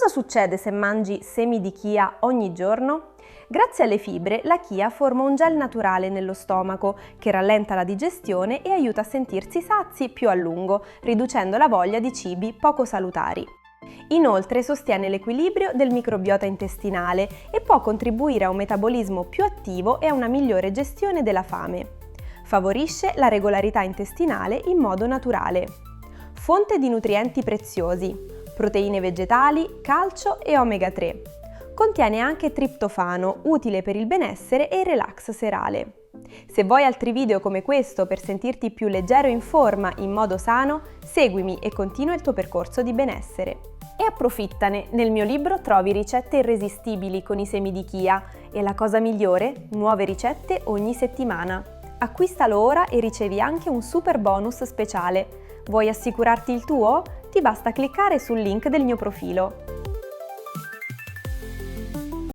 succede se mangi semi di chia ogni giorno? Grazie alle fibre, la chia forma un gel naturale nello stomaco che rallenta la digestione e aiuta a sentirsi sazi più a lungo, riducendo la voglia di cibi poco salutari. Inoltre sostiene l'equilibrio del microbiota intestinale e può contribuire a un metabolismo più attivo e a una migliore gestione della fame. Favorisce la regolarità intestinale in modo naturale. Fonte di nutrienti preziosi, proteine vegetali, calcio e omega 3. Contiene anche triptofano, utile per il benessere e il relax serale. Se vuoi altri video come questo per sentirti più leggero e in forma in modo sano, seguimi e continua il tuo percorso di benessere. E approfittane, nel mio libro trovi ricette irresistibili con i semi di chia e la cosa migliore, nuove ricette ogni settimana. Acquistalo ora e ricevi anche un super bonus speciale. Vuoi assicurarti il tuo? Ti basta cliccare sul link del mio profilo.